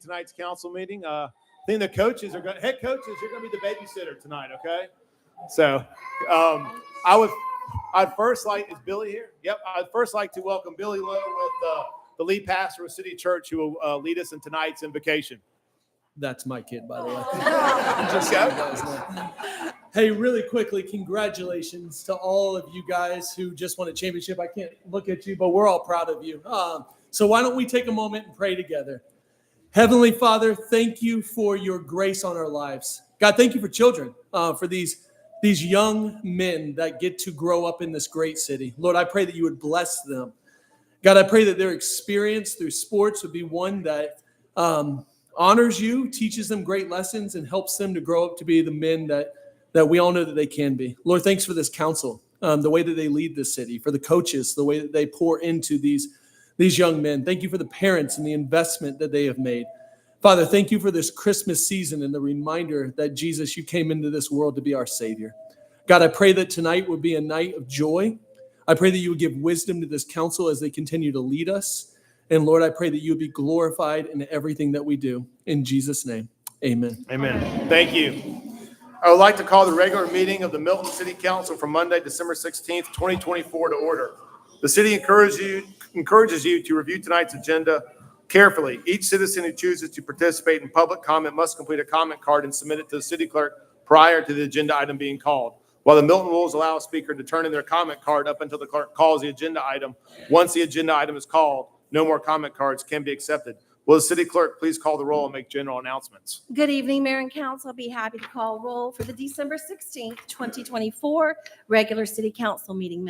Tonight's council meeting. I think the coaches are going. Head coaches, you're going to be the babysitter tonight. Okay. So, I'd first like, is Billy here? Yep. I'd first like to welcome Billy Lowe with the lead pastor of City Church, who will lead us in tonight's invocation. That's my kid, by the way. Just so you guys know. Hey, really quickly, congratulations to all of you guys who just won a championship. I can't look at you, but we're all proud of you. So why don't we take a moment and pray together? Heavenly Father, thank you for your grace on our lives. God, thank you for children, for these young men that get to grow up in this great city. Lord, I pray that you would bless them. God, I pray that their experience through sports would be one that honors you, teaches them great lessons, and helps them to grow up to be the men that we all know that they can be. Lord, thanks for this council, the way that they lead this city, for the coaches, the way that they pour into these young men. Thank you for the parents and the investment that they have made. Father, thank you for this Christmas season and the reminder that Jesus, you came into this world to be our Savior. God, I pray that tonight would be a night of joy. I pray that you would give wisdom to this council as they continue to lead us. And Lord, I pray that you would be glorified in everything that we do. In Jesus' name, amen. Amen. Thank you. I would like to call the regular meeting of the Milton City Council for Monday, December 16th, 2024 to order. The city encourages you to review tonight's agenda carefully. Each citizen who chooses to participate in public comment must complete a comment card and submit it to the city clerk prior to the agenda item being called. While the Milton rules allow a speaker to turn in their comment card up until the clerk calls the agenda item, once the agenda item is called, no more comment cards can be accepted. Will the city clerk please call the roll and make general announcements? Good evening, Mayor and Council. I'll be happy to call roll for the December 16th, 2024 regular City Council meeting.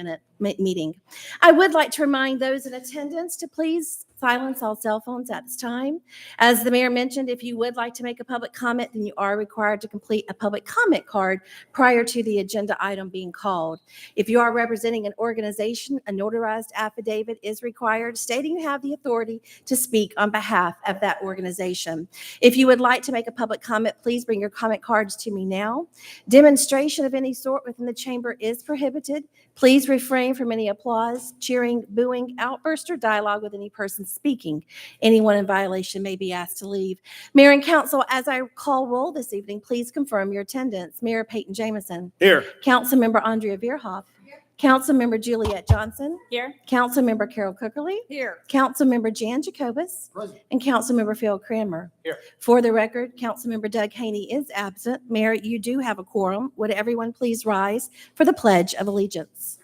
I would like to remind those in attendance to please silence all cell phones at this time. As the mayor mentioned, if you would like to make a public comment, then you are required to complete a public comment card prior to the agenda item being called. If you are representing an organization, a notarized affidavit is required stating you have the authority to speak on behalf of that organization. If you would like to make a public comment, please bring your comment cards to me now. Demonstration of any sort within the chamber is prohibited. Please refrain from any applause, cheering, booing, outburst, or dialogue with any person speaking. Anyone in violation may be asked to leave. Mayor and Council, as I call roll this evening, please confirm your attendance. Mayor Peyton Jamison. Here. Councilmember Andrea Veerhoff. Here. Councilmember Juliette Johnson. Here. Councilmember Carol Cookerly. Here. Councilmember Jan Jacobus. Present. And Councilmember Phil Cranmer. Here. For the record, Councilmember Doug Haney is absent. Mayor, you do have a quorum. Would everyone please rise for the Pledge of Allegiance?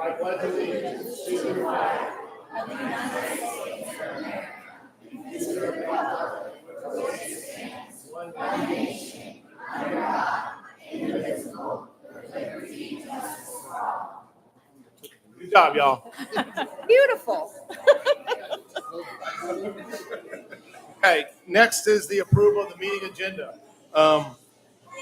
I pledge allegiance to the flag of the United States of America, and to the republic for which it stands, one nation, under God, indivisible, with liberty and justice for all. Good job, y'all. Beautiful. Okay, next is the approval of the meeting agenda.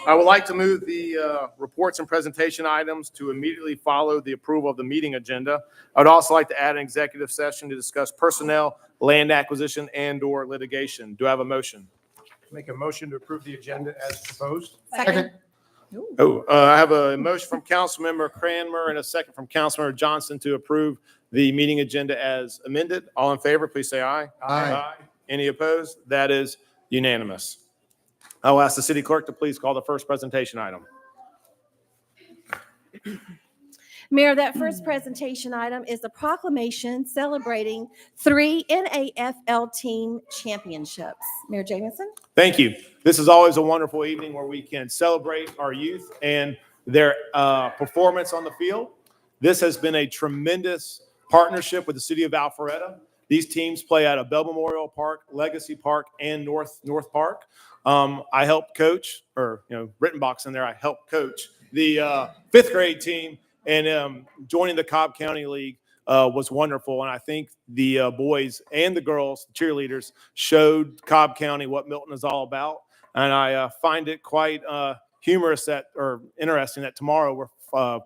I would like to move the reports and presentation items to immediately follow the approval of the meeting agenda. I would also like to add an executive session to discuss personnel, land acquisition, and/or litigation. Do I have a motion? Make a motion to approve the agenda as proposed. Second. I have a motion from Councilmember Cranmer and a second from Councilmember Johnson to approve the meeting agenda as amended. All in favor, please say aye. Aye. Any opposed? That is unanimous. I will ask the city clerk to please call the first presentation item. Mayor, that first presentation item is a proclamation celebrating 3 NAFL team championships. Mayor Jamison? Thank you. This is always a wonderful evening where we can celebrate our youth and their performance on the field. This has been a tremendous partnership with the city of Alpharetta. These teams play out of Bell Memorial Park, Legacy Park, and North Park. I helped coach, or Rittenbach's in there. I helped coach the fifth grade team, and joining the Cobb County League was wonderful. And I think the boys and the girls, the cheerleaders, showed Cobb County what Milton is all about. And I find it quite interesting that tomorrow we're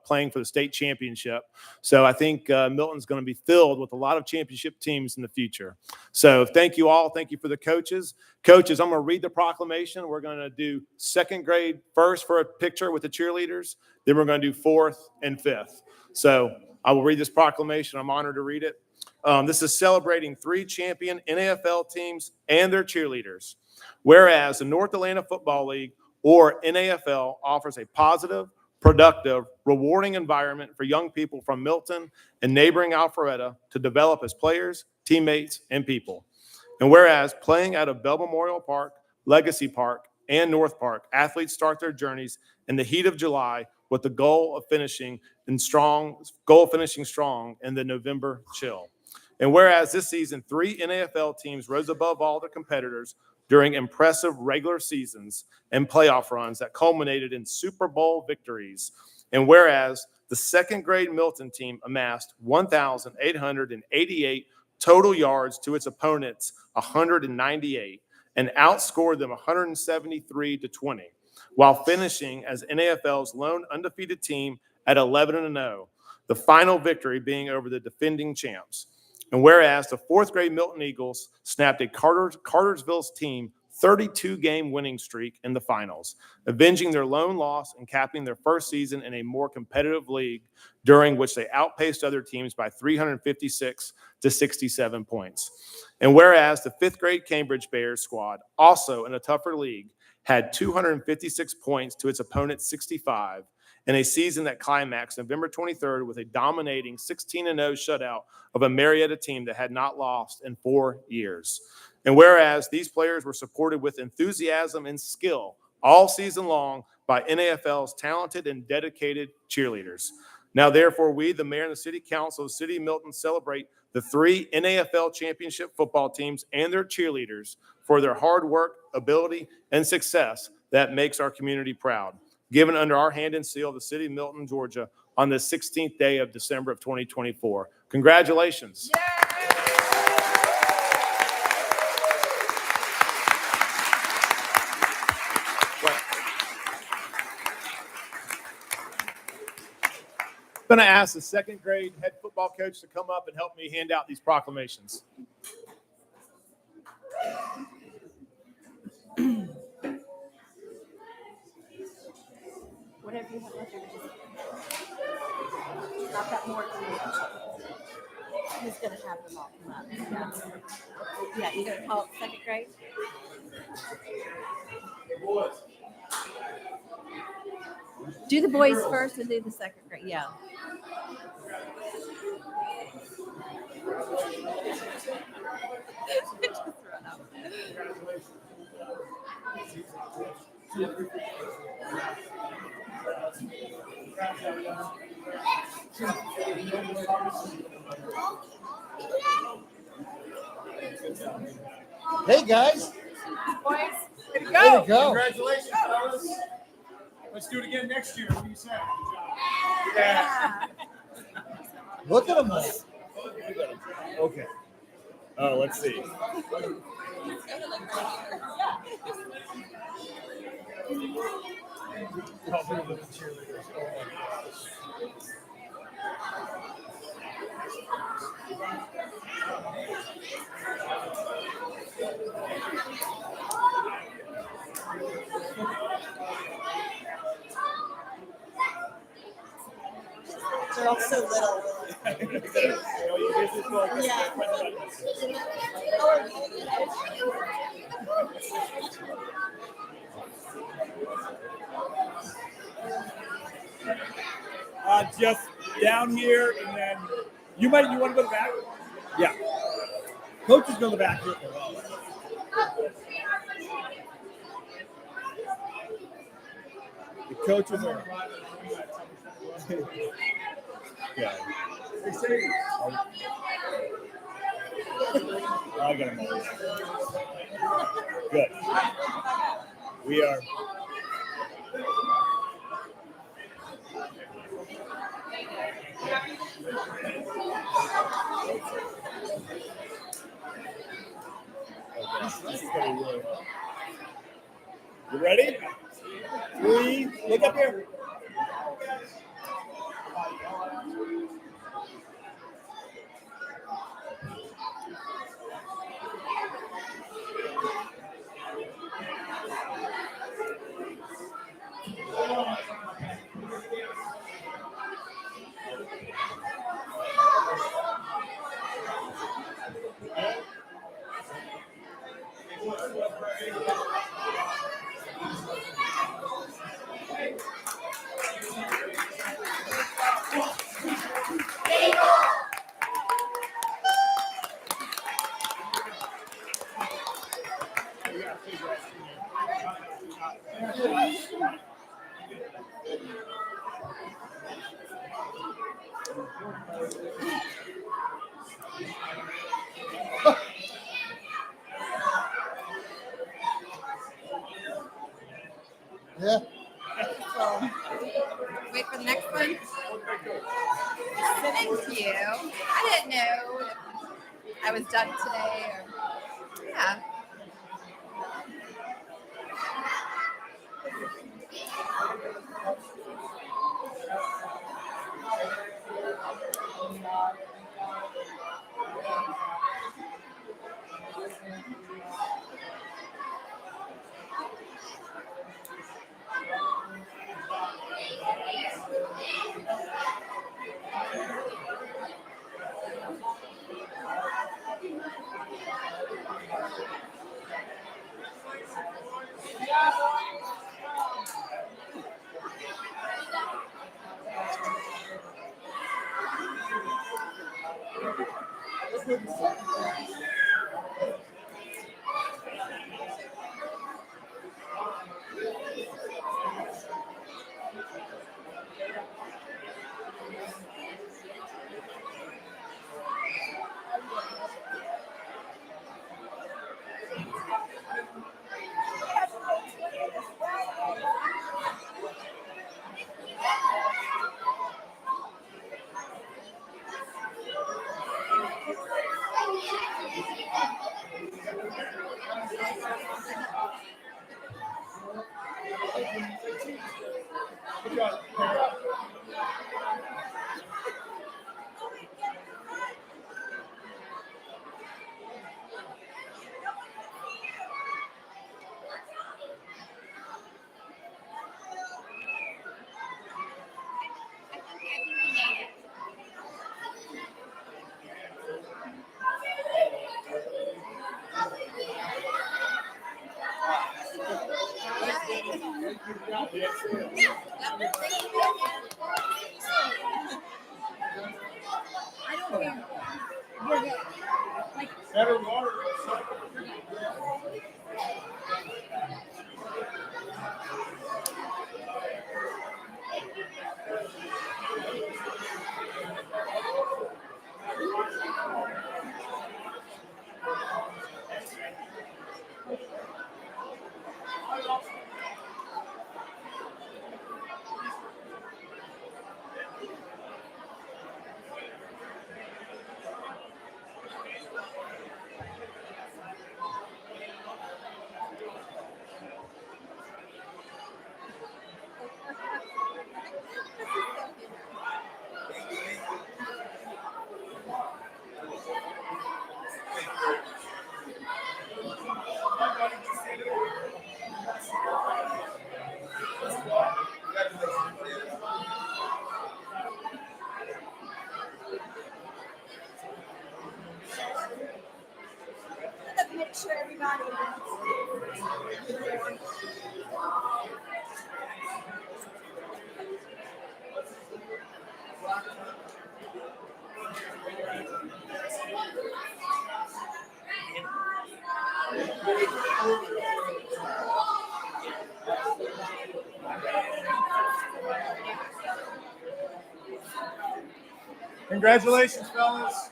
playing for the state championship. So I think Milton's going to be filled with a lot of championship teams in the future. So thank you all. Thank you for the coaches. Coaches, I'm going to read the proclamation. We're going to do second grade first for a picture with the cheerleaders. Then we're going to do fourth and fifth. So I will read this proclamation. I'm honored to read it. This is celebrating 3 champion NAFL teams and their cheerleaders. Whereas the North Atlanta Football League, or NAFL, offers a positive, productive, rewarding environment for young people from Milton and neighboring Alpharetta to develop as players, teammates, and people. And whereas playing out of Bell Memorial Park, Legacy Park, and North Park, athletes start their journeys in the heat of July with the goal of finishing strong in the November chill. And whereas this season, 3 NAFL teams rose above all their competitors during impressive regular seasons and playoff runs that culminated in Super Bowl victories. And whereas the second grade Milton team amassed 1,888 total yards to its opponents 198 and outscored them 173-20, while finishing as NAFL's lone undefeated team at 11-0, the final victory being over the defending champs. And whereas the 4th grade Milton Eagles snapped a Cartersville's team 32-game winning streak in the finals, avenging their lone loss and capping their first season in a more competitive league, during which they outpaced other teams by 356-67 points. And whereas the 5th grade Cambridge Bears squad, also in a tougher league, had 256 points to its opponent's 65, in a season that climaxed November 23rd with a dominating 16-0 shutout of a Marietta team that had not lost in 4 years. And whereas these players were supported with enthusiasm and skill all season long by NAFL's talented and dedicated cheerleaders. Now, therefore, we, the mayor and the city council of the city of Milton, celebrate the 3 NAFL championship football teams and their cheerleaders for their hard work, ability, and success that makes our community proud. Given under our hand and seal of the city of Milton, Georgia, on the 16th day of December of 2024. Congratulations. Yay! I'm going to ask the 2nd grade head football coach to come up and help me hand out these proclamations. Whatever you have left over, just not that more. Who's going to have them all come up? Yeah, you're going to call it 2nd grade? Do the boys first and do the 2nd grade. Yeah. Just run out. Hey guys, Boys, way to way go. to go. Congratulations, fellas. Let's do it again next year. What do you say? Yeah. Look at them all. Okay. Oh, let's see. They're all so little. Yeah. Just down here, and then you want to go to the back? Yeah. Coach is going to the back here. The coaches are. Yeah. I got him. Good. We are. This is gonna be really hard. You ready? 3, look up here. Yeah. So, wait for the next one. Thank you. I didn't know if I was done today. Or, yeah. The picture, everybody. Congratulations, fellas.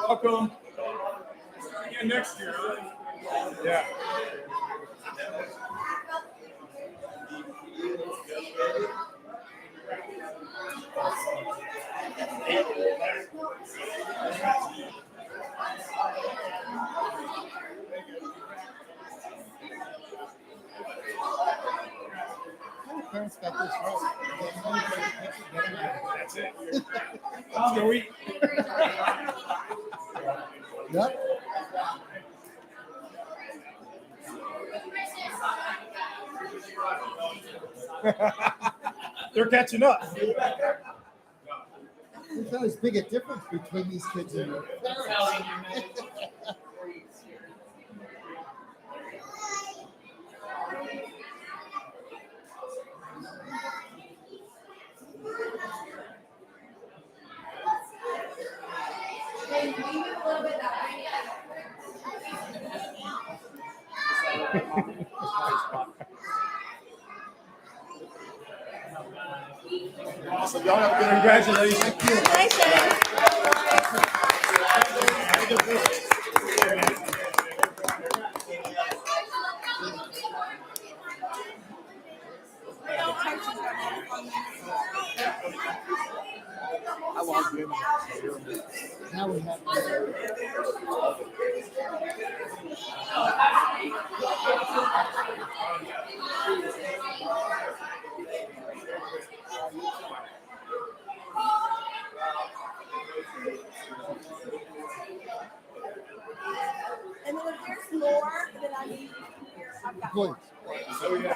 Welcome. Again next year, huh? Yeah. My parents got this right. That's it. Let's go eat. Yep. They're catching up. There's not as big a difference between these kids and their parents. Awesome. Y'all have a good congratulations. Now we have. And then if there's more that I need, I've got more. Please.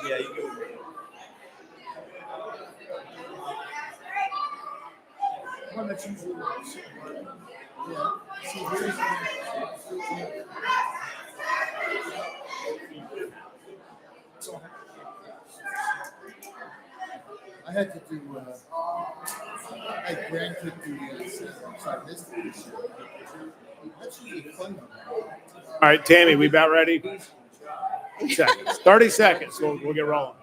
Yeah, you go. One that's usually. Yeah. See, I had to do, I granted so I missed it this year. That's usually fun. All right, Tammy, we about ready? Seconds. 30 seconds. We'll get rolling.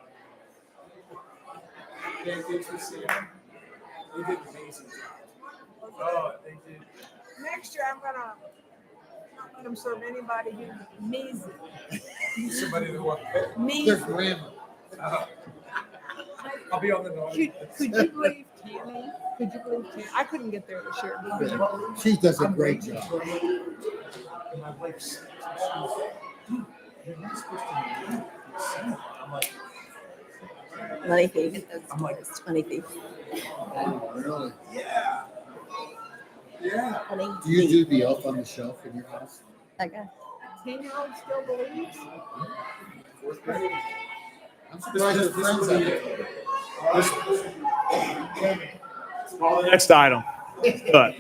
Thank you for seeing them. They did an amazing job. Oh, they did. Next year, I'm gonna not let them serve anybody who's measly. Somebody that walked. Their Measly. grandma. I'll be on the naughty. Could you believe Tammy? Could you believe Tammy? I couldn't get there this year. Could you believe? She does a great job. And my wife's, dude, you're not supposed to know. I'm like, Money thief. I'm like, It's money thief. Really? yeah. Yeah. Money Do you thief. do the elf on the shelf in your house? Okay. 10-year-old still believes. Fourth grade. I'm surprised your friends have it. Call the next item. Good.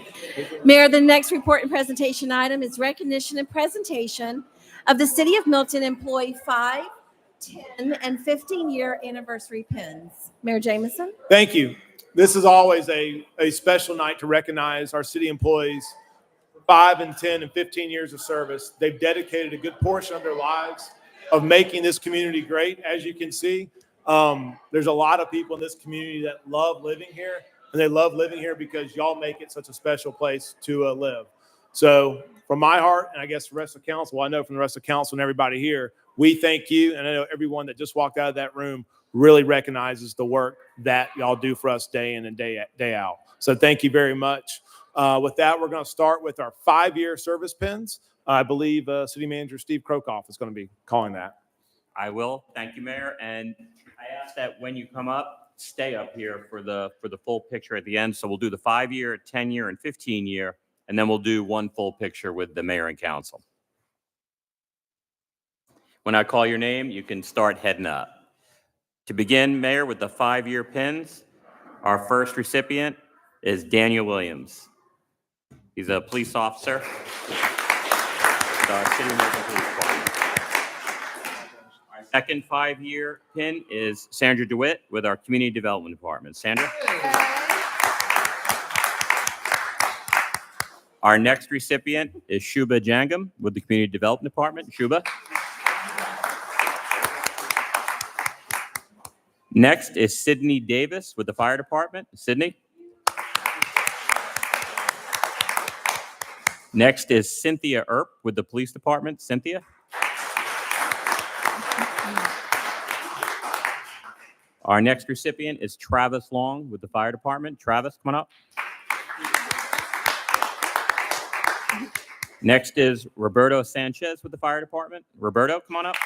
Mayor, the next report and presentation item is recognition and presentation of the City of Milton Employee 5, 10, and 15-year anniversary pins. Mayor Jameson? Thank you. This is always a special night to recognize our city employees, 5 and 10 and 15 years of service. They've dedicated a good portion of their lives of making this community great. As you can see, there's a lot of people in this community that love living here, and they love living here because y'all make it such a special place to live. So from my heart, and I guess the rest of council, I know from the rest of council and everybody here, we thank you. And I know everyone that just walked out of that room really recognizes the work that y'all do for us day in and day out. So thank you very much. With that, we're going to start with our 5-year service pins. I believe City Manager Steve Krokoff is going to be calling that. I will. Thank you, Mayor. And I ask that when you come up, stay up here for the full picture at the end. So we'll do the 5-year, 10-year, and 15-year, and then we'll do one full picture with the mayor and council. When I call your name, you can start heading up. To begin, Mayor, with the 5-year pins, our first recipient is Daniel Williams. He's a police officer. City of Milton Police Department. Our second 5-year pin is Sandra DeWitt with our Community Development Department. Sandra? Our next recipient is Shuba Jangam with the Community Development Department. Shuba? Next is Sydney Davis with the Fire Department. Sydney? Next is Cynthia Earp with the Police Department. Cynthia? Our next recipient is Travis Long with the Fire Department. Travis, come on up. Next is Roberto Sanchez with the Fire Department. Roberto, come on up.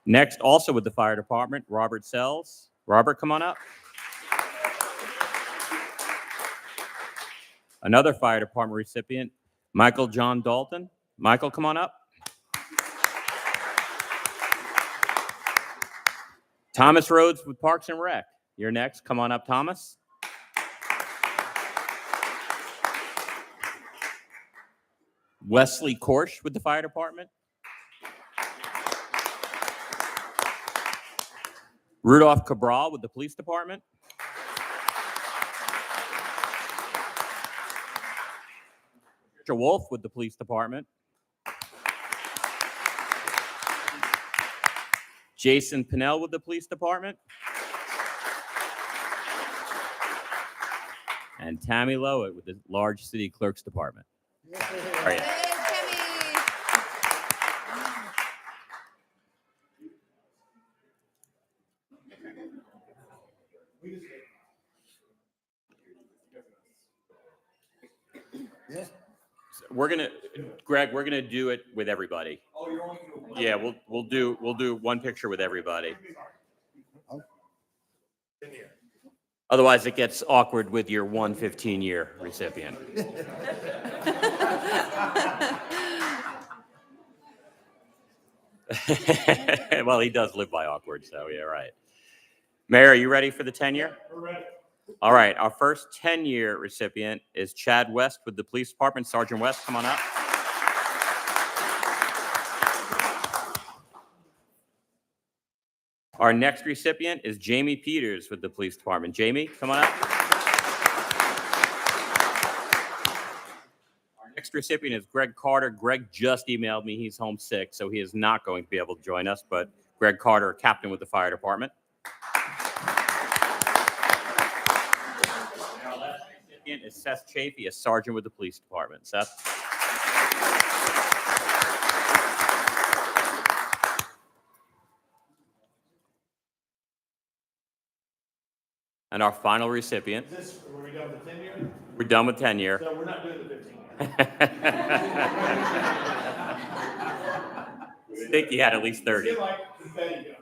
Next, also with the Fire Department, Robert Sells. Robert, come on up. Another Fire Department recipient, Michael John Dalton. Michael, come on up. Thomas Rhodes with Parks and Rec. You're next. Come on up, Thomas. Wesley Korsh with the Fire Department. Rudolph Cabral with the Police Department. Richard Wolf with the Police Department. Jason Pinnell with the Police Department. and Tammy Lowett with the Large City Clerk's Department. All right. Greg, we're gonna do it with everybody. Oh, you're only doing one? Yeah, we'll do one picture with everybody. Otherwise, it gets awkward with your 115-year recipient. Well, he does live by awkward, so yeah, right. Mayor, are you ready for the 10-year? We're ready. All right, our first 10-year recipient is Chad West with the Police Department. Sergeant West, come on up. Our next recipient is Jamie Peters with the Police Department. Jamie, come on up. Our next recipient is Greg Carter. Greg just emailed me. He's homesick, so he is not going to be able to join us, but Greg Carter, captain with the fire department. And our last recipient is Seth Chafee, a sergeant with the police department. Seth? And our final recipient. Were we done with the 10-year? We're done with 10-year. So we're not doing the 15-year. I think he had at least 30. Get like confetti going.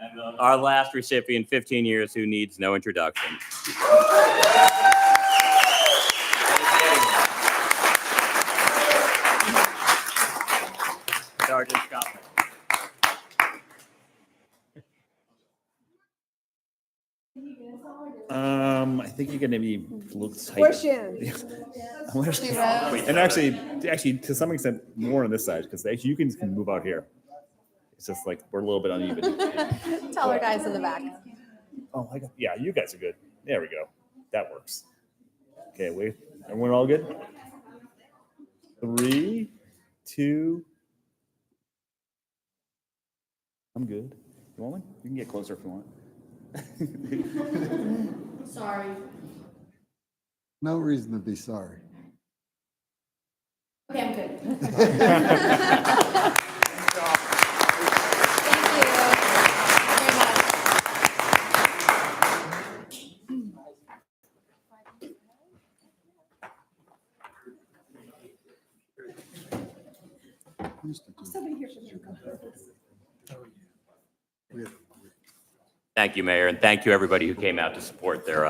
And our last recipient, 15 years, who needs no introduction. Sergeant Scott. I think you're gonna be a little tight. Push in. And actually, to some extent, more on this side, because actually you can move out here. It's just like we're a little bit uneven. Taller guys in the back. Oh, yeah, you guys are good. There we go. That works. Okay, wait. Everyone all good? 3, 2. I'm good. You want one? You can get closer if you want. Sorry. No reason to be sorry. Okay, I'm good. Thank you, Mayor, and thank you everybody who came out to support their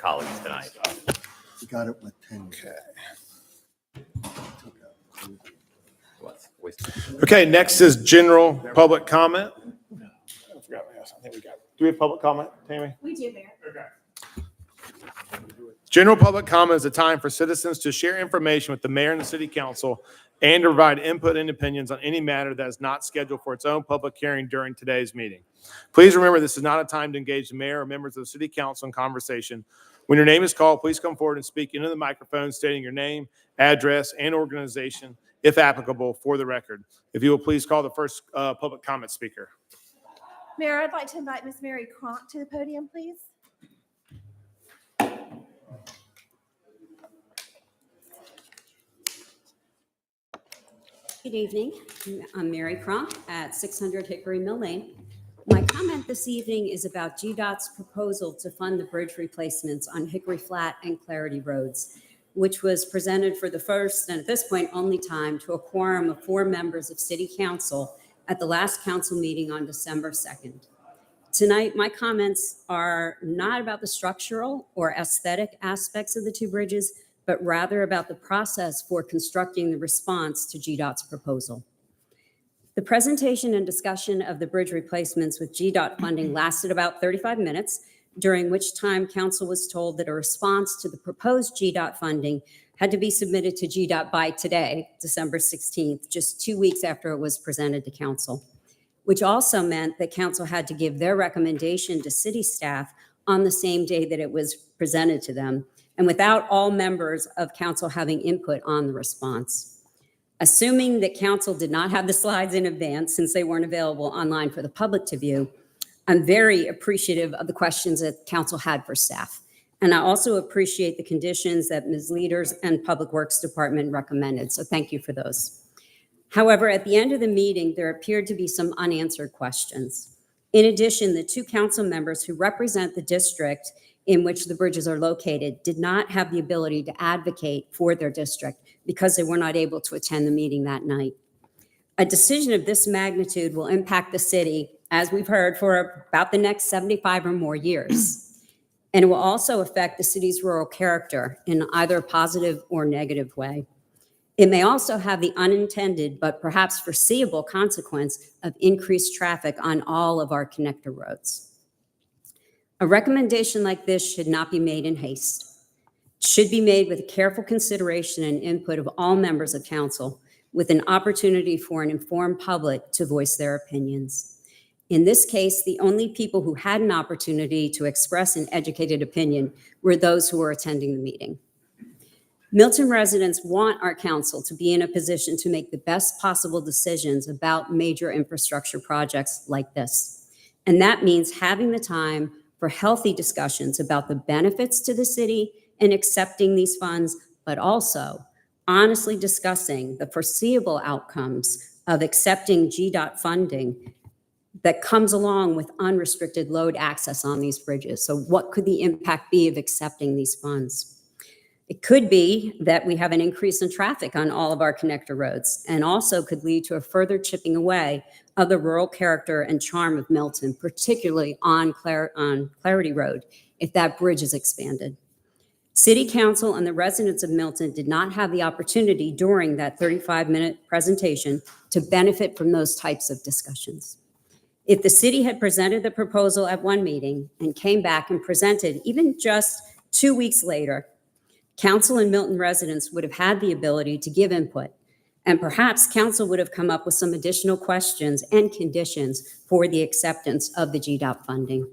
colleagues tonight. You got it with 10. Okay, next is general public comment. I forgot what else. I think we got. Do we have public comment, Tammy? We do, Mayor. Okay. General public comment is a time for citizens to share information with the mayor and the city council and to provide input and opinions on any matter that is not scheduled for its own public hearing during today's meeting. Please remember, this is not a time to engage the mayor or members of the city council in conversation. When your name is called, please come forward and speak into the microphone stating your name, address, and organization, if applicable, for the record. If you will please call the first public comment speaker. Mayor, I'd like to invite Miss Mary Cronk to the podium, please. Good evening. I'm Mary Cronk at 600 Hickory Mill Lane. My comment this evening is about GDOT's proposal to fund the bridge replacements on Hickory Flat and Clarity Roads, which was presented for the first and at this point only time to a quorum of 4 members of City Council at the last council meeting on December 2nd. Tonight, my comments are not about the structural or aesthetic aspects of the 2 bridges, but rather about the process for constructing the response to GDOT's proposal. The presentation and discussion of the bridge replacements with GDOT funding lasted about 35 minutes, during which time council was told that a response to the proposed GDOT funding had to be submitted to GDOT by today, December 16th, just 2 weeks after it was presented to council, which also meant that council had to give their recommendation to city staff on the same day that it was presented to them, and without all members of council having input on the response. Assuming that council did not have the slides in advance since they weren't available online for the public to view, I'm very appreciative of the questions that council had for staff. And I also appreciate the conditions that Ms. Leaders and Public Works Department recommended, so thank you for those. However, at the end of the meeting, there appeared to be some unanswered questions. In addition, the two council members who represent the district in which the bridges are located did not have the ability to advocate for their district because they were not able to attend the meeting that night. A decision of this magnitude will impact the city, as we've heard, for about the next 75 or more years. And it will also affect the city's rural character in either a positive or negative way. It may also have the unintended but perhaps foreseeable consequence of increased traffic on all of our connector roads. A recommendation like this should not be made in haste. It should be made with careful consideration and input of all members of council, with an opportunity for an informed public to voice their opinions. In this case, the only people who had an opportunity to express an educated opinion were those who were attending the meeting. Milton residents want our council to be in a position to make the best possible decisions about major infrastructure projects like this. And that means having the time for healthy discussions about the benefits to the city and accepting these funds, but also honestly discussing the foreseeable outcomes of accepting GDOT funding that comes along with unrestricted load access on these bridges. So what could the impact be of accepting these funds? It could be that we have an increase in traffic on all of our connector roads, and also could lead to a further chipping away of the rural character and charm of Milton, particularly on Clarity Road, if that bridge is expanded. City Council and the residents of Milton did not have the opportunity during that 35-minute presentation to benefit from those types of discussions. If the city had presented the proposal at one meeting and came back and presented even just 2 weeks later, council and Milton residents would have had the ability to give input, and perhaps council would have come up with some additional questions and conditions for the acceptance of the GDOT funding.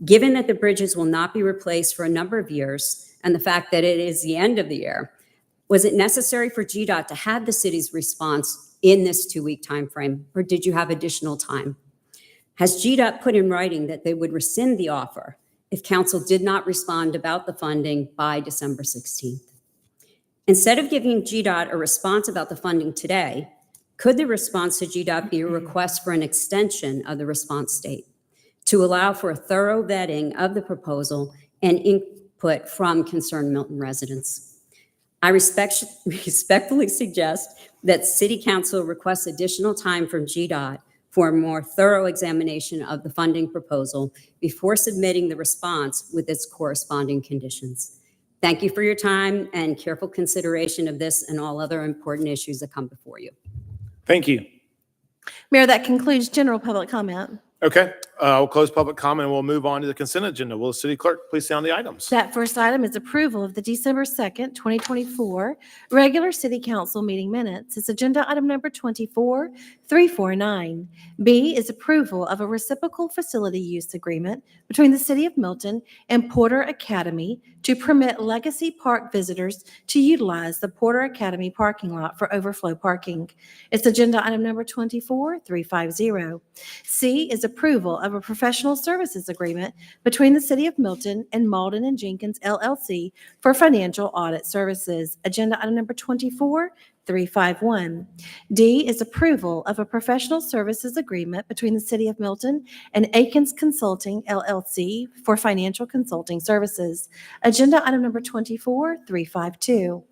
Given that the bridges will not be replaced for a number of years, and the fact that it is the end of the year, was it necessary for GDOT to have the city's response in this 2-week timeframe, or did you have additional time? Has GDOT put in writing that they would rescind the offer if council did not respond about the funding by December 16th? Instead of giving GDOT a response about the funding today, could the response to GDOT be a request for an extension of the response date to allow for a thorough vetting of the proposal and input from concerned Milton residents? I respectfully suggest that City Council request additional time from GDOT for a more thorough examination of the funding proposal before submitting the response with its corresponding conditions. Thank you for your time and careful consideration of this and all other important issues that come before you. Thank you. Mayor, that concludes general public comment. Okay, we'll close public comment and we'll move on to the consent agenda. Will the city clerk please sound the items? That first item is approval of the December 2nd, 2024 regular city council meeting minutes. It's agenda item number 24349. B is approval of a reciprocal facility use agreement between the city of Milton and Porter Academy to permit Legacy Park visitors to utilize the Porter Academy parking lot for overflow parking. It's agenda item number 24350. C is approval of a professional services agreement between the City of Milton and Malden and Jenkins LLC for financial audit services. Agenda item number 24351. D is approval of a professional services agreement between the City of Milton and Akins Consulting LLC for financial consulting services. Agenda item number 24352.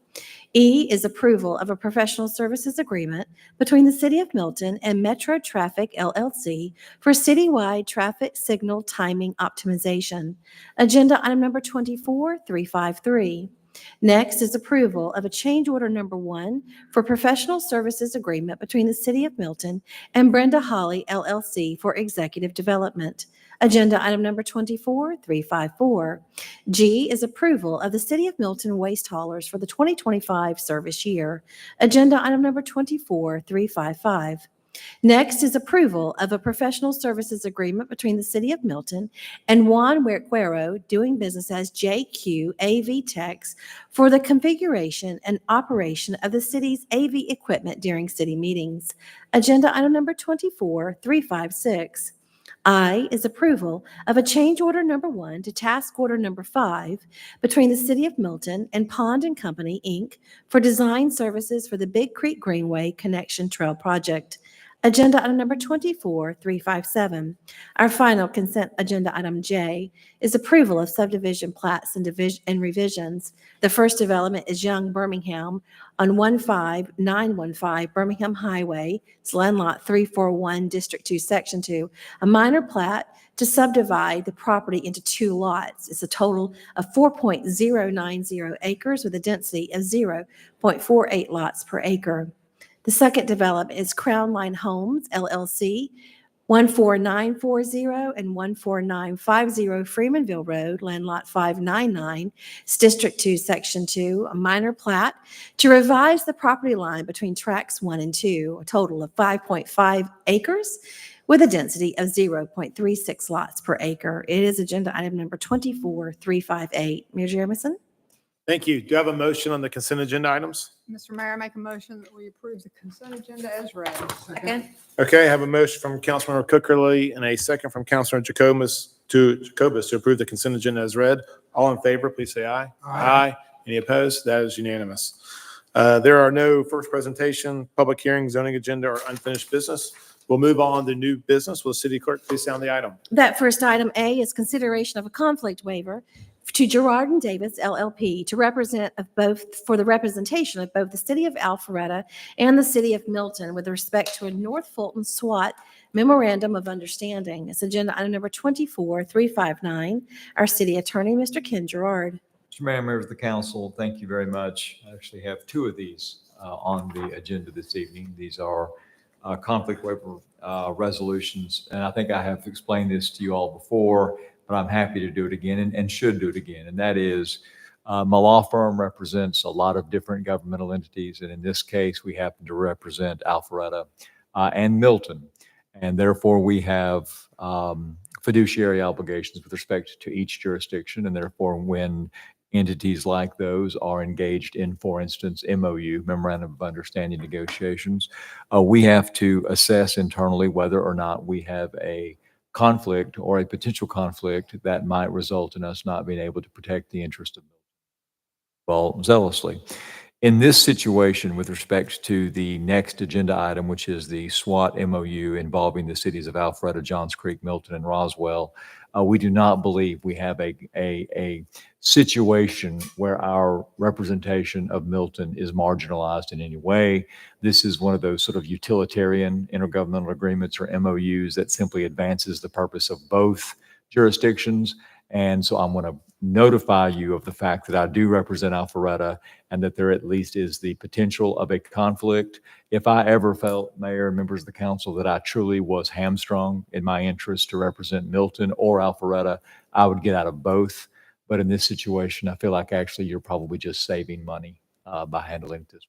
E is approval of a professional services agreement between the City of Milton and Metro Traffic LLC for citywide traffic signal timing optimization. Agenda item number 24353. Next is approval of a change order number 1 for professional services agreement between the City of Milton and Brenda Holly LLC for executive development. Agenda item number 24354. G is approval of the City of Milton waste haulers for the 2025 service year. Agenda item number 24355. Next is approval of a professional services agreement between the City of Milton and Juan Guerrero, doing business as JQ AV Techs, for the configuration and operation of the city's AV equipment during city meetings. Agenda item number 24356. I is approval of a change order number 1 to task order number 5 between the City of Milton and Pond and Company, Inc. for design services for the Big Creek Greenway Connection Trail Project. Agenda item number 24357. Our final consent agenda item J is approval of subdivision plats and revisions. The first development is Young Birmingham on 15915 Birmingham Highway. It's land lot 341, District 2, Section 2. A minor plat to subdivide the property into 2 lots. It's a total of 4.090 acres with a density of 0.48 lots per acre. The second development is Crown Line Homes, LLC, 14940 and 14950 Freemanville Road, land lot 599, it's District 2, Section 2, a minor plat to revise the property line between tracts 1 and 2, a total of 5.5 acres with a density of 0.36 lots per acre. It is agenda item number 24358. Mayor Jeremison? Thank you. Do you have a motion on the consent agenda items? Mr. Mayor, I make a motion that we approve the consent agenda as read. Second. Okay, I have a motion from Councilmember Cookerly and a second from Councilor Jacobus to approve the consent agenda as read. All in favor, please say aye. Aye. Any opposed? That is unanimous. There are no first presentation, public hearing, zoning agenda, or unfinished business. We'll move on to new business. Will the city clerk please sound the item? That first item A is consideration of a conflict waiver to Gerard and Davis LLP for the representation of both the city of Alpharetta and the city of Milton with respect to a North Fulton SWAT memorandum of understanding. It's agenda item number 24359. Our city attorney, Mr. Ken Gerard. Mr. Mayor, members of the council, thank you very much. I actually have 2 of these on the agenda this evening. These are conflict waiver resolutions, and I think I have explained this to you all before, but I'm happy to do it again and should do it again. And that is, my law firm represents a lot of different governmental entities, and in this case, we happen to represent Alpharetta and Milton. And therefore, we have fiduciary obligations with respect to each jurisdiction, and therefore, when entities like those are engaged in, for instance, MOU, Memorandum of Understanding negotiations, we have to assess internally whether or not we have a conflict or a potential conflict that might result in us not being able to protect the interest of well zealously. In this situation, with respect to the next agenda item, which is the SWAT MOU involving the cities of Alpharetta, Johns Creek, Milton, and Roswell, we do not believe we have a situation where our representation of Milton is marginalized in any way. This is one of those sort of utilitarian intergovernmental agreements or MOUs that simply advances the purpose of both jurisdictions. And so I'm going to notify you of the fact that I do represent Alpharetta and that there at least is the potential of a conflict. If I ever felt, Mayor and members of the council, that I truly was hamstrung in my interest to represent Milton or Alpharetta, I would get out of both. But in this situation, I feel like actually you're probably just saving money by handling it this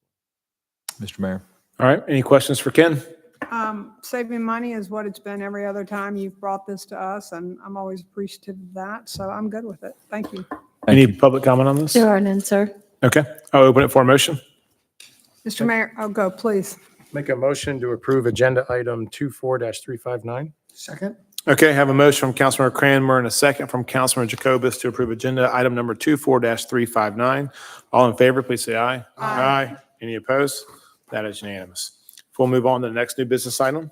way. Mr. Mayor. All right, any questions for Ken? Saving money is what it's been every other time you've brought this to us, and I'm always appreciative of that, so I'm good with it. Thank you. Any public comment on this? There are none, sir. Okay, I'll open it for a motion. Mr. Mayor, I'll go, please. Make a motion to approve agenda item 24-359. Second. Okay, I have a motion from Councilmember Cranmer and a second from Councilmember Jacobus to approve agenda item number 24-359. All in favor, please say aye. Aye. Any opposed? That is unanimous. We'll move on to the next new business item.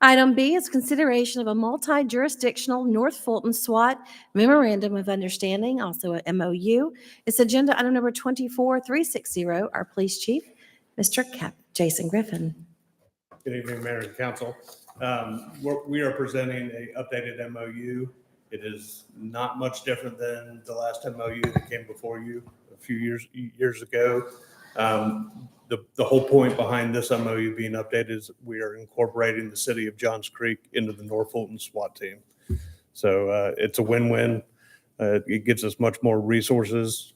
Item B is consideration of a multi-jurisdictional North Fulton SWAT memorandum of understanding, also a MOU. It's agenda item number 24360. Our police chief, Mr. Jason Griffin. Good evening, Mayor and Council. We are presenting an updated MOU. It is not much different than the last MOU that came before you a few years ago. The whole point behind this MOU being updated is we are incorporating the city of Johns Creek into the North Fulton SWAT team. So it's a win-win. It gives us much more resources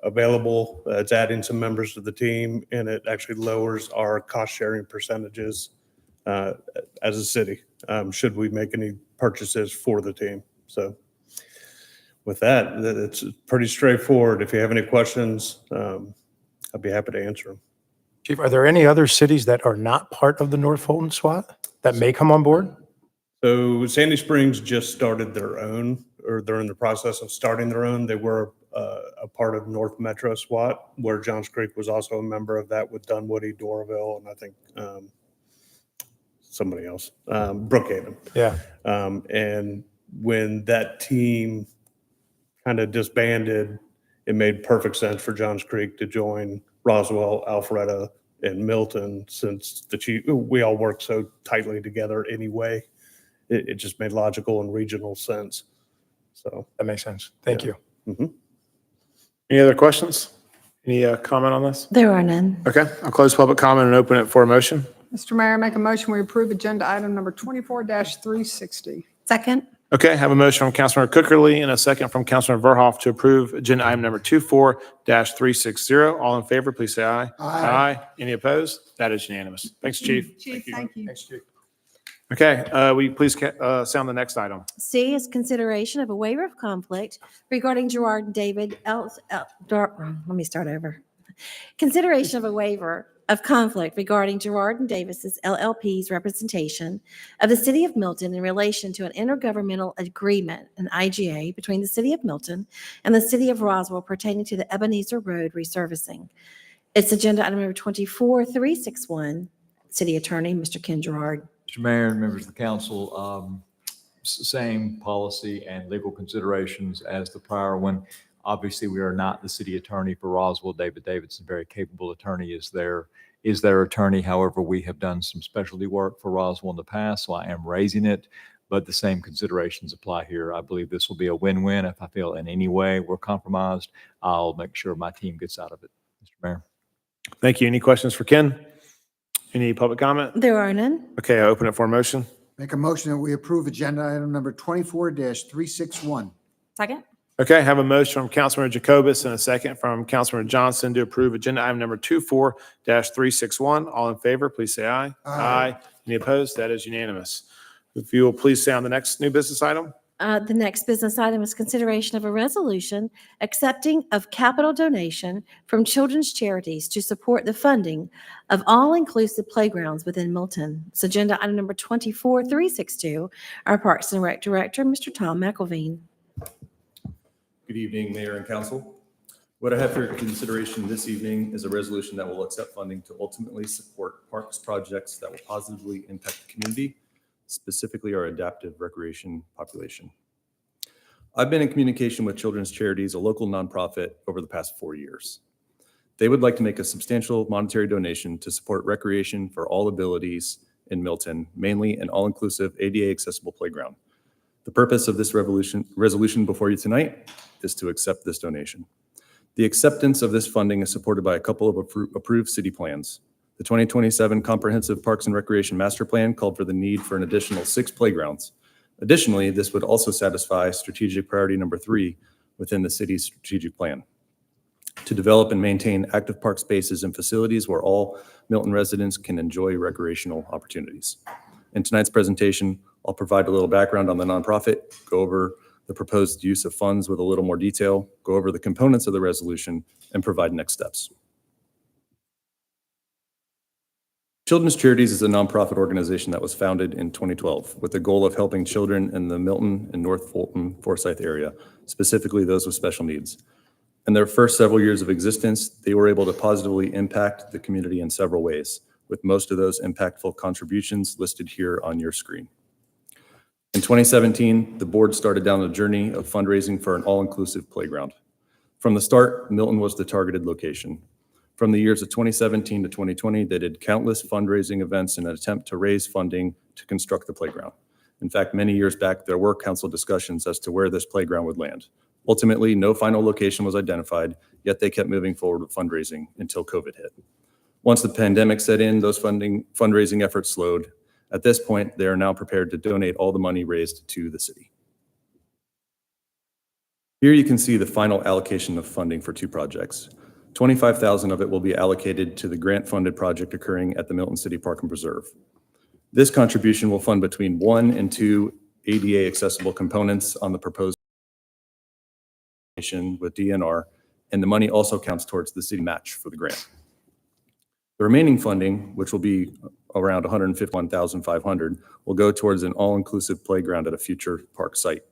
available. It's adding some members to the team, and it actually lowers our cost-sharing percentages as a city, should we make any purchases for the team. So with that, it's pretty straightforward. If you have any questions, I'd be happy to answer them. Chief, are there any other cities that are not part of the North Fulton SWAT that may come on board? So Sandy Springs just started their own, or they're in the process of starting their own. They were a part of North Metro SWAT, where Johns Creek was also a member of that with Dunwoody, Doraville, and I think somebody else, Brookhaven. Yeah. And when that team kind of disbanded, it made perfect sense for Johns Creek to join Roswell, Alpharetta, and Milton, since we all work so tightly together anyway. It just made logical and regional sense. So That makes sense. Thank you. Mhm. Any other questions? Any comment on this? There are none. Okay, I'll close public comment and open it for a motion. Mr. Mayor, make a motion, we approve agenda item number 24-360. Second. Okay, have a motion from Councilmember Cookerly and a second from Councilmember Verhoff to approve agenda item number 24-360. All in favor, please say aye. Aye. Any opposed? That is unanimous. Thanks, Chief. Chief, thank you. Thanks, Chief. Okay, will you please sound the next item? C is consideration of a waiver of conflict regarding Gerard and David let me start over. Consideration of a waiver of conflict regarding Gerard and Davis's LLP's representation of the City of Milton in relation to an intergovernmental agreement, an IGA, between the City of Milton and the City of Roswell pertaining to the Ebenezer Road resurfacing. It's agenda item number 24-361. City Attorney, Mr. Ken Gerard. Mr. Mayor and members of the council, same policy and legal considerations as the prior one. Obviously, we are not the city attorney for Roswell. David Davidson, very capable attorney, is their attorney. However, we have done some specialty work for Roswell in the past, so I am raising it, but the same considerations apply here. I believe this will be a win-win. If I feel in any way we're compromised, I'll make sure my team gets out of it. Mr. Mayor. Thank you. Any questions for Ken? Any public comment? There are none. Okay, I open it for a motion. Make a motion that we approve agenda item number 24-361. Second? Okay, I have a motion from Councilmember Jacobus and a second from Councilmember Johnson to approve agenda item number 24-361. All in favor, please say aye. Aye. Any opposed? That is unanimous. If you will please say on the next new business item. The next business item is consideration of a resolution accepting of capital donation from children's charities to support the funding of all-inclusive playgrounds within Milton. It's agenda item number 24-362. Our Parks and Rec Director, Mr. Tom McElveen. Good evening, Mayor and Council. What I have for your consideration this evening is a resolution that will accept funding to ultimately support parks projects that will positively impact the community, specifically our adaptive recreation population. I've been in communication with Children's Charities, a local nonprofit, over the past 4 years. They would like to make a substantial monetary donation to support recreation for all abilities in Milton, mainly an all-inclusive ADA accessible playground. The purpose of this resolution before you tonight is to accept this donation. The acceptance of this funding is supported by a couple of approved city plans. The 2027 Comprehensive Parks and Recreation Master Plan called for the need for an additional 6 playgrounds. Additionally, this would also satisfy strategic priority number 3 within the city's strategic plan, to develop and maintain active park spaces and facilities where all Milton residents can enjoy recreational opportunities. In tonight's presentation, I'll provide a little background on the nonprofit, go over the proposed use of funds with a little more detail, go over the components of the resolution, and provide next steps. Children's Charities is a nonprofit organization that was founded in 2012 with the goal of helping children in the Milton and North Fulton, Forsyth area, specifically those with special needs. In their first several years of existence, they were able to positively impact the community in several ways, with most of those impactful contributions listed here on your screen. In 2017, the board started down a journey of fundraising for an all-inclusive playground. From the start, Milton was the targeted location. From the years of 2017 to 2020, they did countless fundraising events in an attempt to raise funding to construct the playground. In fact, many years back, there were council discussions as to where this playground would land. Ultimately, no final location was identified, yet they kept moving forward with fundraising until COVID hit. Once the pandemic set in, those fundraising efforts slowed. At this point, they are now prepared to donate all the money raised to the city. Here you can see the final allocation of funding for 2 projects. $25,000 of it will be allocated to the grant-funded project occurring at the Milton City Park and Preserve. This contribution will fund between 1 and 2 ADA accessible components on the proposed with DNR, and the money also counts towards the city match for the grant. The remaining funding, which will be around 151,500 will go towards an all-inclusive playground at a future park site.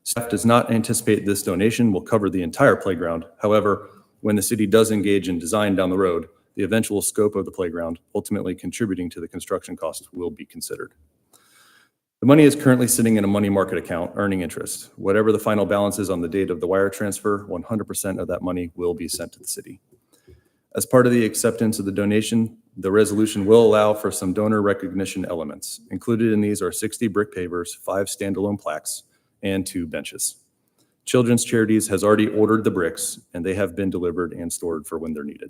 Staff does not anticipate this donation will cover the entire playground. However, when the city does engage in design down the road, the eventual scope of the playground, ultimately contributing to the construction cost, will be considered. The money is currently sitting in a money market account earning interest. Whatever the final balance is on the date of the wire transfer, 100% of that money will be sent to the city. As part of the acceptance of the donation, the resolution will allow for some donor recognition elements. Included in these are 60 brick pavers, 5 standalone plaques, and 2 benches. Children's Charities has already ordered the bricks, and they have been delivered and stored for when they're needed.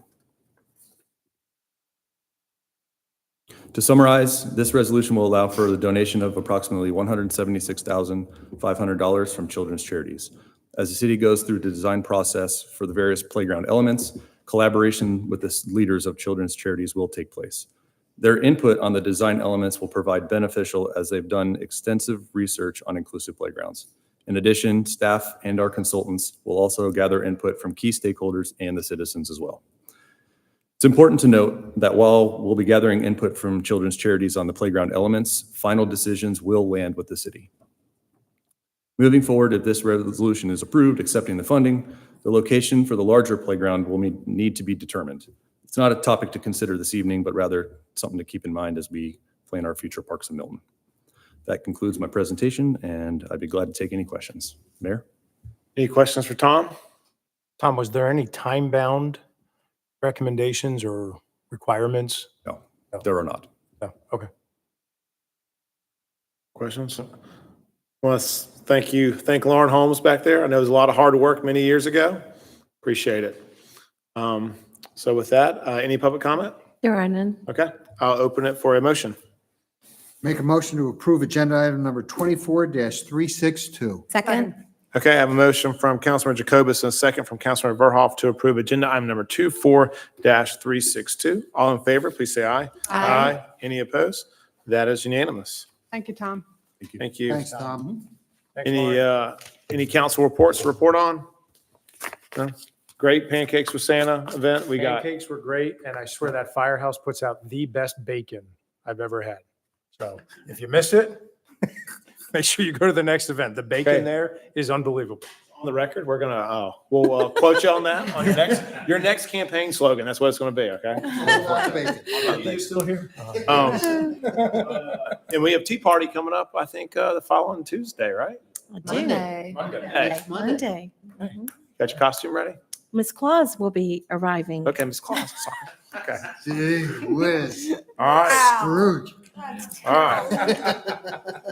To summarize, this resolution will allow for the donation of approximately $176,500 from Children's Charities. As the city goes through the design process for the various playground elements, collaboration with the leaders of Children's Charities will take place. Their input on the design elements will provide beneficial as they've done extensive research on inclusive playgrounds. In addition, staff and our consultants will also gather input from key stakeholders and the citizens as well. It's important to note that while we'll be gathering input from Children's Charities on the playground elements, final decisions will land with the city. Moving forward, if this resolution is approved, accepting the funding, the location for the larger playground will need to be determined. It's not a topic to consider this evening, but rather something to keep in mind as we plan our future parks in Milton. That concludes my presentation, and I'd be glad to take any questions. Mayor? Any questions for Tom? Tom, was there any time-bound recommendations or requirements? No, there are not. No, okay. Questions? Well, thank Lauren Holmes back there. I know it was a lot of hard work many years ago. Appreciate it. So with that, any public comment? There are none. Okay, I'll open it for a motion. Make a motion to approve agenda item number 24-362. Second. Okay, I have a motion from Councilmember Jacobus and a second from Councilmember Verhoff to approve agenda item number 24-362. All in favor, please say aye. Aye. Any opposed? That is unanimous. Thank you, Tom. Thank you. Thanks, Tom. Thanks, Lauren. Any council reports to report on? No? Great Pancakes with Santa event. We got, Pancakes were great, and I swear that firehouse puts out the best bacon I've ever had. So if you missed it, make sure you go to the next event. The bacon Okay. there is unbelievable. on the record, we'll quote you on that on your next campaign slogan. That's what it's going to be, okay? Are you still here? And we have Tea Party coming up, I think, the following Tuesday, right? I do. Hey, Monday. got your costume ready? Miss Claus will be arriving. Okay, Miss Claus, sorry. Okay. Gee whiz. All right. Scrooge. All right.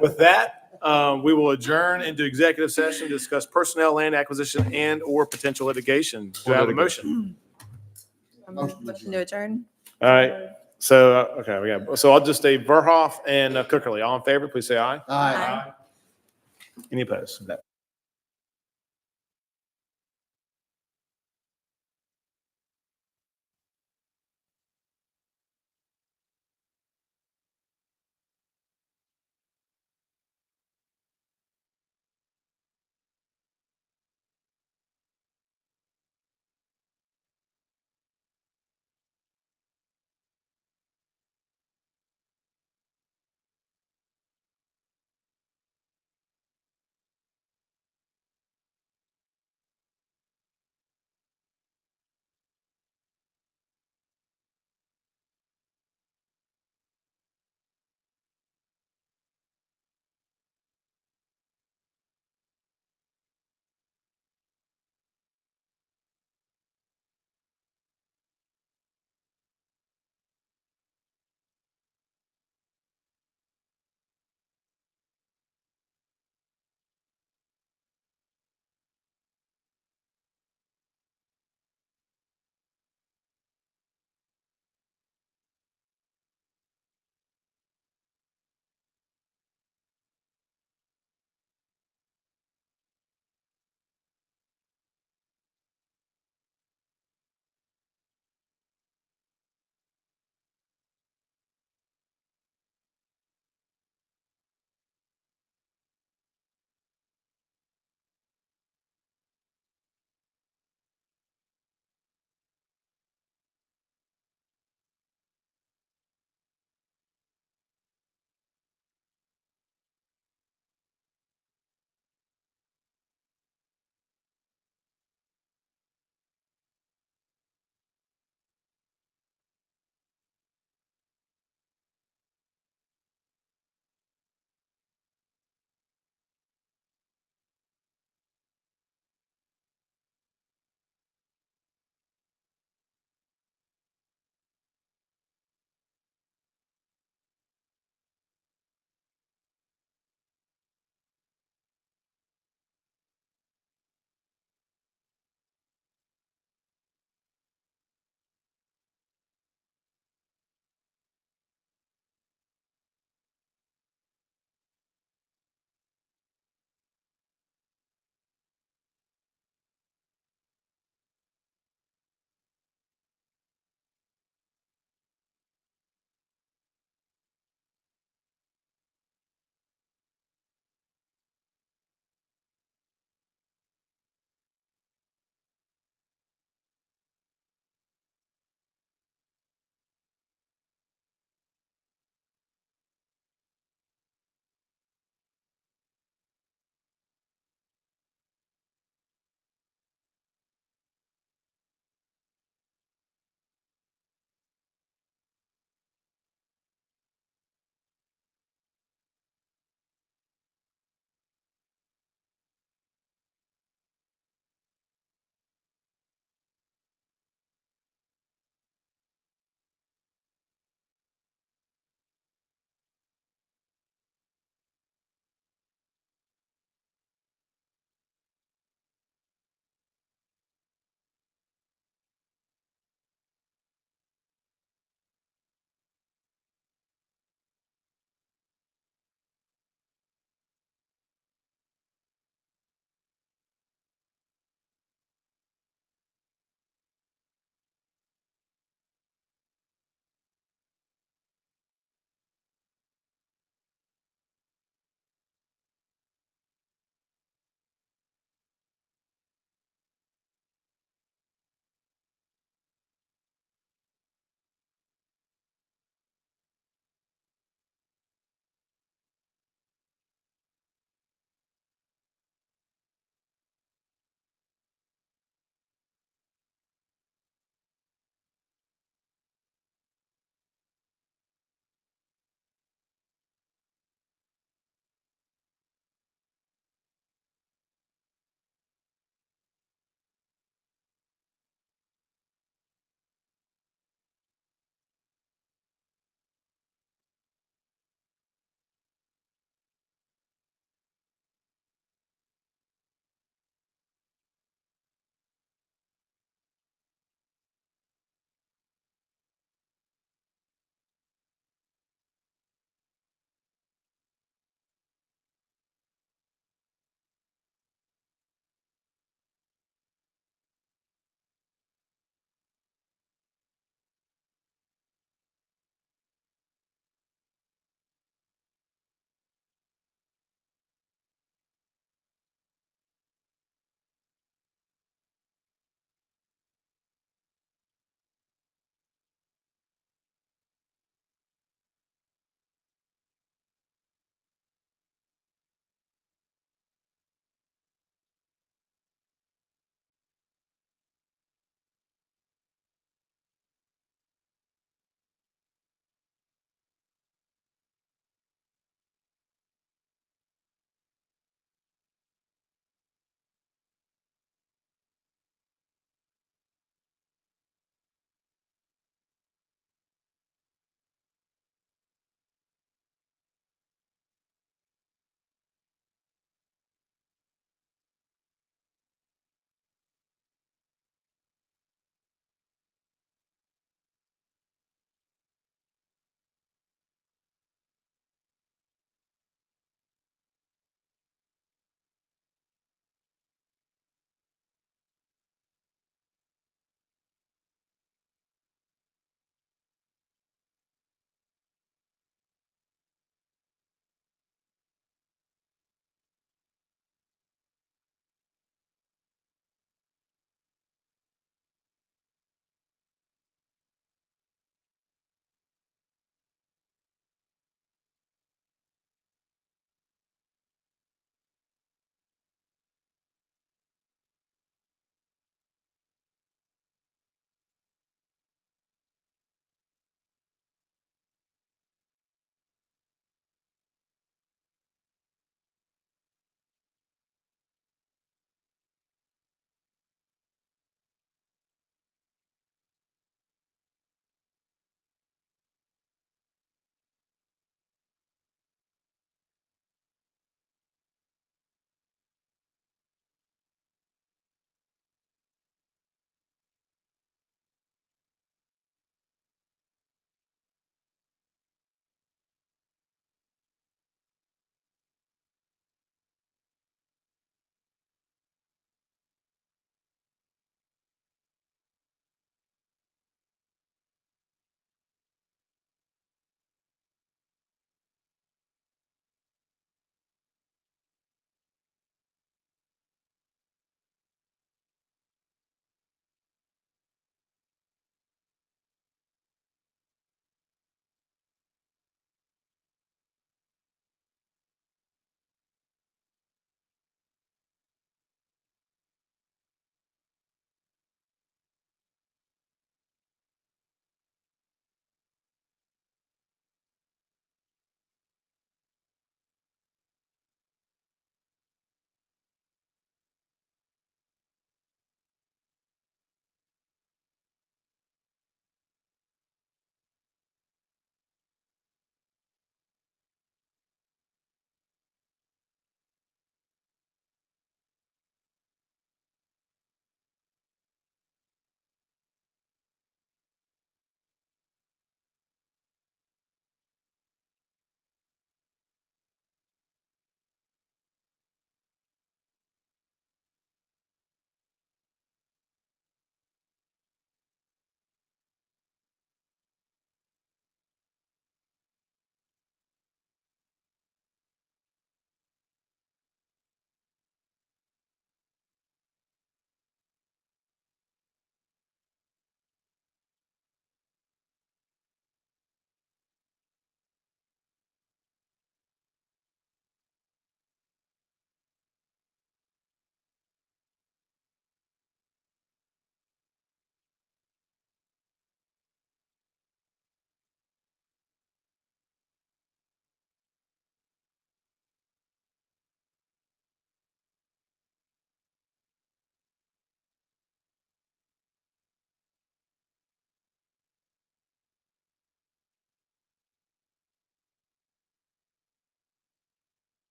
With that, we will adjourn into executive session to discuss personnel, land acquisition, and/or potential litigation. Do I have a motion? Motion to adjourn. All right. So, so I'll just say Verhoff and Cookerly. All in favor, please say aye. Aye. Any opposed?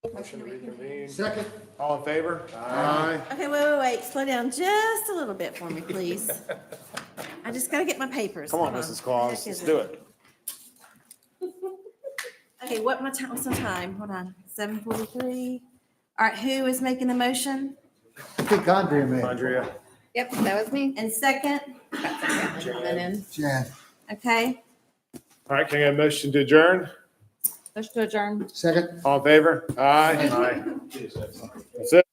Motion to reconvene. Second. All in favor? Aye. Okay, wait. Slow down just a little bit for me, please. I just gotta get my papers. Come on, Hold Mrs. Claus, Heck let's is do it. Okay, what's the time? Hold on, 7:43. All right, who is making the motion? I think Andrea made it. Andrea. Yep, that was me. And second? Jan. Jan. Okay, All right, can I get a motion to adjourn? Motion to adjourn. Second. All in favor? Aye. Aye. That's it.